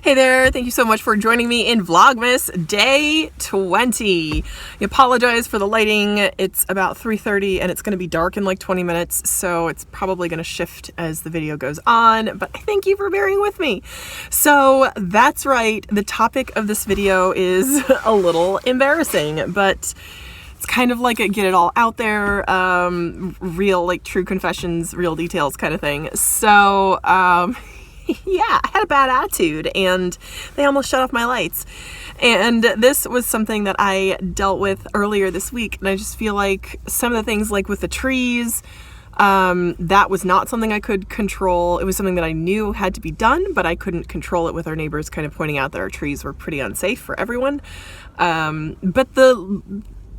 Hey there, thank you so much for joining me in Vlogmas Day 20. I apologize for the lighting. It's about 3:30 and it's going to be dark in like 20 minutes, so it's probably going to shift as the video goes on, but thank you for bearing with me. So that's right, the topic of this video is a little embarrassing, but it's kind of like a get it all out there, real, like true confessions, real details kind of thing. So, yeah, I had a bad attitude and they almost shut off my lights. And this was something that I dealt with earlier this week. And I just feel like some of the things, like with the trees, that was not something I could control. It was something that I knew had to be done, but I couldn't control it with our neighbors kind of pointing out that our trees were pretty unsafe for everyone. But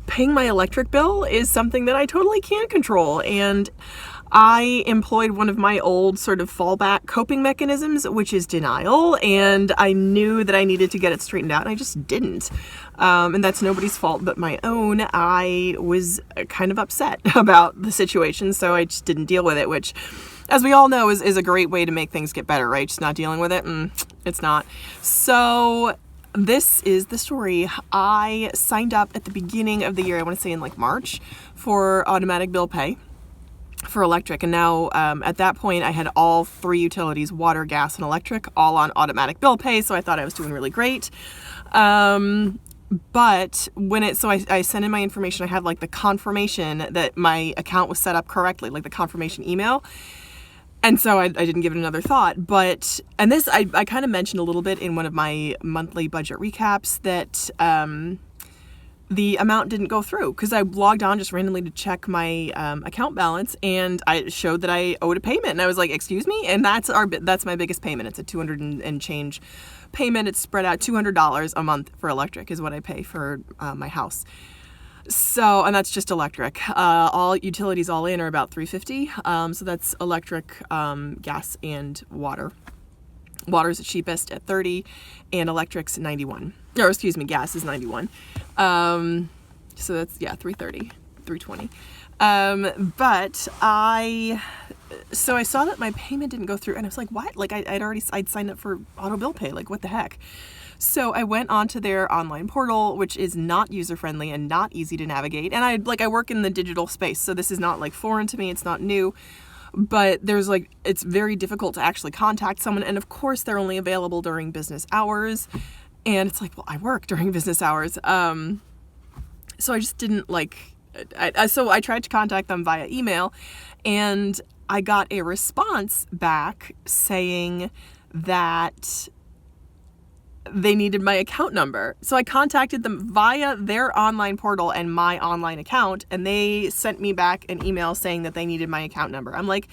paying my electric bill is something that I totally can't control. And I employed one of my old sort of fallback coping mechanisms, which is denial, and I knew that I needed to get it straightened out, and I just didn't. And that's nobody's fault but my own. I was kind of upset about the situation, so I just didn't deal with it, which, as we all know, is a great way to make things get better, right? Just not dealing with it? It's not. So this is the story. I signed up at the beginning of the year, I want to say in like March, for automatic bill pay for electric, and now at that point I had all three utilities, water, gas, and electric, all on automatic bill pay, so I thought I was doing really great. But when I sent in my information, I had like the confirmation that my account was set up correctly, like the confirmation email. And so I didn't give it another thought, and this, I kind of mentioned a little bit in one of my monthly budget recaps that the amount didn't go through because I logged on just randomly to check my account balance, and I showed that I owed a payment, and I was like, excuse me? And that's my biggest payment. It's a 200 and change payment. It's spread out. $200 a month for electric is what I pay for my house. So, and that's just electric. All utilities all in are about $350. So that's electric, gas, and water. Water's the cheapest at $30, and electric's $91. Or excuse me, gas is $91. So that's, yeah, $330, $320. But I saw that my payment didn't go through, and I was like, what? Like I'd signed up for auto bill pay. Like, what the heck? So I went onto their online portal, which is not user-friendly and not easy to navigate. And I work in the digital space, so this is not like foreign to me. It's not new, but it's very difficult to actually contact someone. And of course they're only available during business hours. And it's like, well, I work during business hours. So I just didn't so I tried to contact them via email, and I got a response back saying that they needed my account number. So I contacted them via their online portal and my online account, and they sent me back an email saying that they needed my account number. I'm like,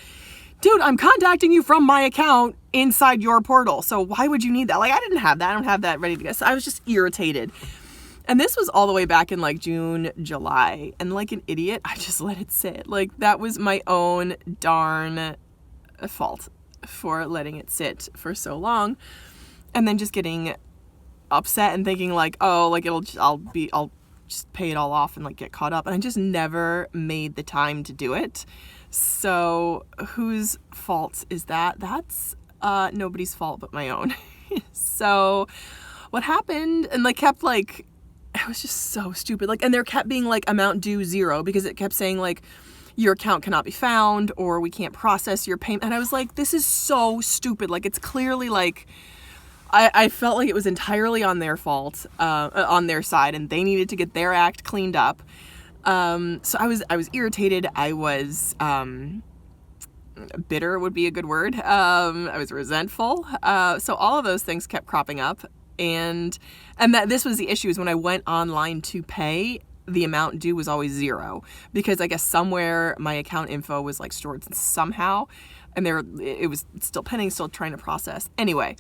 dude, I'm contacting you from my account inside your portal, so why would you need that? Like, I didn't have that. I don't have that ready to go. So I was just irritated. And this was all the way back in like June, July, and like an idiot, I just let it sit. Like, that was my own darn fault for letting it sit for so long. And then just getting upset and thinking like, oh, like I'll just pay it all off and like get caught up. And I just never made the time to do it. So whose fault is that? That's nobody's fault but my own. So what happened, and like kept like, it was just so stupid. Like, and there kept being like amount due 0 because it kept saying like, your account cannot be found, or we can't process your payment. And I was like, this is so stupid. Like, it's clearly like, I felt like it was entirely on their fault, on their side, and they needed to get their act cleaned up. So I was irritated. I was, bitter would be a good word. I was resentful. So all of those things kept cropping up, and that this was the issue, is when I went online to pay, the amount due was always 0, because I guess somewhere my account info was like stored somehow, and it was still pending, still trying to process. Anyway.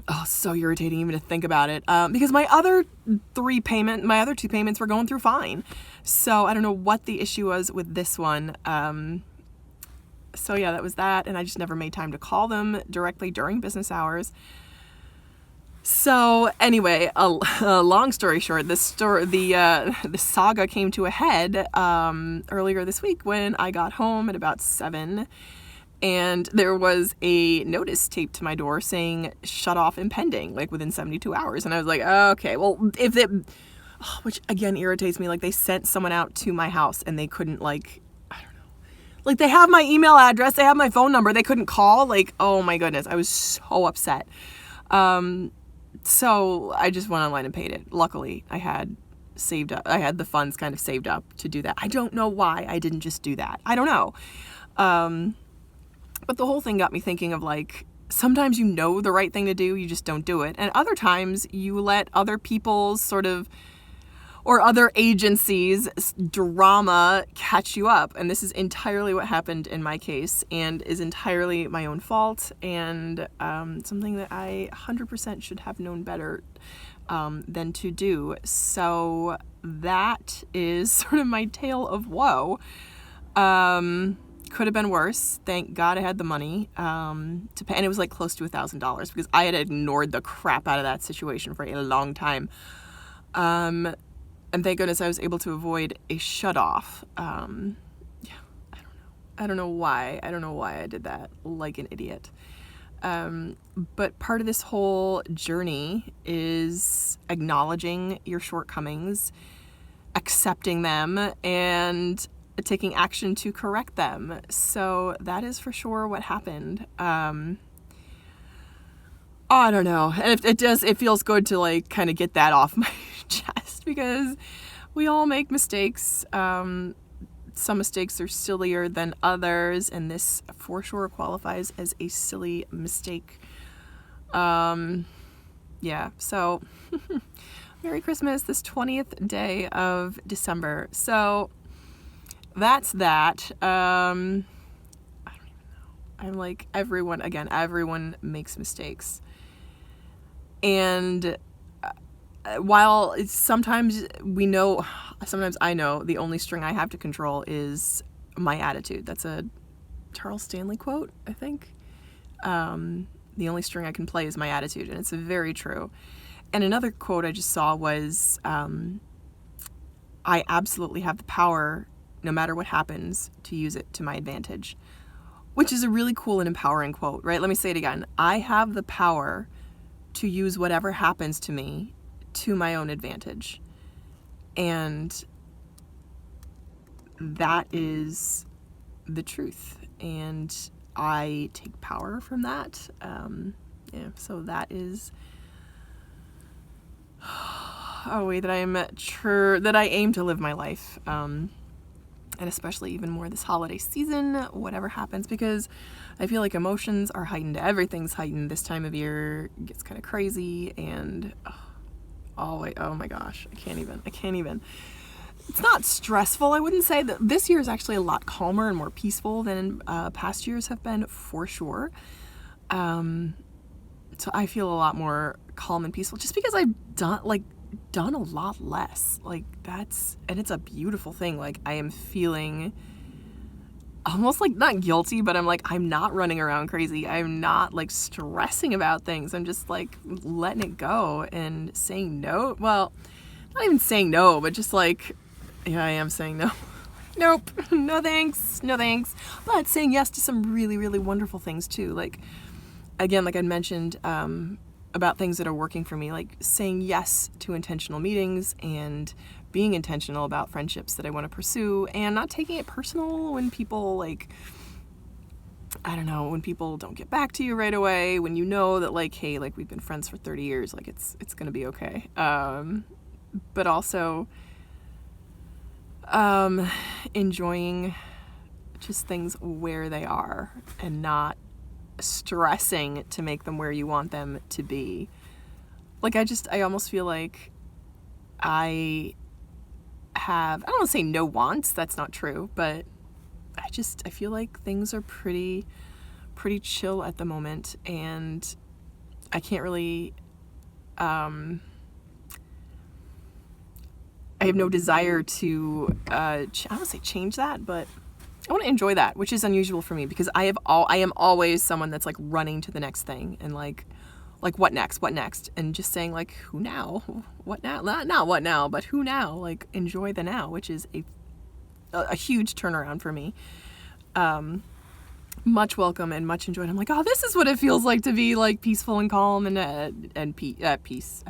Oh, so irritating even to think about it, because my other two payments were going through fine. So I don't know what the issue was with this one. So yeah, that was that. And I just never made time to call them directly during business hours. So anyway, a long story short, the saga came to a head earlier this week when I got home at about 7, And there was a notice taped to my door saying shut off impending, like within 72 hours. And I was like, okay, well, if it, which again irritates me, like they sent someone out to my house and they couldn't, like, I don't know. Like they have my email address, they have my phone number, they couldn't call. Like, oh my goodness, I was so upset. So I just went online and paid it. Luckily, I had saved up, I had the funds kind of saved up to do that. I don't know why I didn't just do that. I don't know. But the whole thing got me thinking of, like, sometimes you know the right thing to do, you just don't do it. And other times you let other people's sort of, or other agencies' drama catch you up. And this is entirely what happened in my case and is entirely my own fault and something that I 100% should have known better than to do. So that is sort of my tale of woe. Could have been worse. Thank God I had the money to pay, and it was like close to $1,000 because I had ignored the crap out of that situation for a long time. And thank goodness I was able to avoid a shut-off. Yeah, I don't know why. I don't know why I did that like an idiot. But part of this whole journey is acknowledging your shortcomings, accepting them, and taking action to correct them. So that is for sure what happened. I don't know. And it feels good to like kind of get that off my chest because we all make mistakes. Some mistakes are sillier than others, and this for sure qualifies as a silly mistake. Yeah, so Merry Christmas, this 20th day of December. So that's that. I don't even know. I'm like, everyone makes mistakes. And while sometimes I know the only string I have to control is my attitude. That's a Charles Stanley quote, I think. The only string I can play is my attitude, and it's very true. And another quote I just saw was, I absolutely have the power, no matter what happens, to use it to my advantage, which is a really cool and empowering quote, right? Let me say it again. I have the power to use whatever happens to me to my own advantage. And that is the truth. And I take power from that. Yeah, so that is a way that I aim to live my life. And especially even more this holiday season, whatever happens, because I feel like emotions are heightened. Everything's heightened this time of year. It gets kind of crazy, and oh my gosh, I can't even. It's not stressful. I wouldn't say that this year is actually a lot calmer and more peaceful than past years have been, for sure. So I feel a lot more calm and peaceful just because I've done a lot less. Like and it's a beautiful thing. Like I am feeling almost like not guilty, but I'm like, I'm not running around crazy. I'm not like stressing about things. I'm just like letting it go and saying no. Well, not even saying no, but just like, yeah, I am saying no. Nope. No thanks. But saying yes to some really, really wonderful things too. Like, again, like I mentioned, about things that are working for me, like saying yes to intentional meetings and being intentional about friendships that I want to pursue, and not taking it personal when people when people don't get back to you right away, when you know that like, hey, like we've been friends for 30 years, like it's going to be okay. But also enjoying just things where they are and not stressing to make them where you want them to be. Like I almost feel like I don't want to say no wants, that's not true, but I feel like things are pretty chill at the moment, and I can't really I have no desire to I don't want to say change that, but I want to enjoy that, which is unusual for me because I am always someone that's like running to the next thing and like what next, and just saying like, who now, what now, not what now, but who now, like enjoy the now, which is a huge turnaround for me. much welcome and much enjoyed. I'm like, oh, this is what it feels like to be like peaceful and calm and at peace.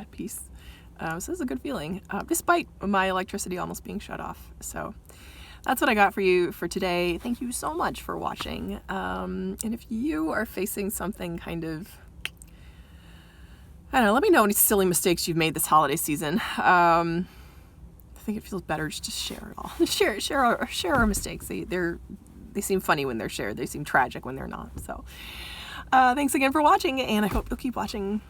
So this is a good feeling, despite my electricity almost being shut off. So that's what I got for you for today. Thank you so much for watching. And if you are facing something kind of, I don't know, let me know any silly mistakes you've made this holiday season. I think it feels better just to share it all. Share our mistakes. They seem funny when they're shared. They seem tragic when they're not. So thanks again for watching, and I hope you'll keep watching.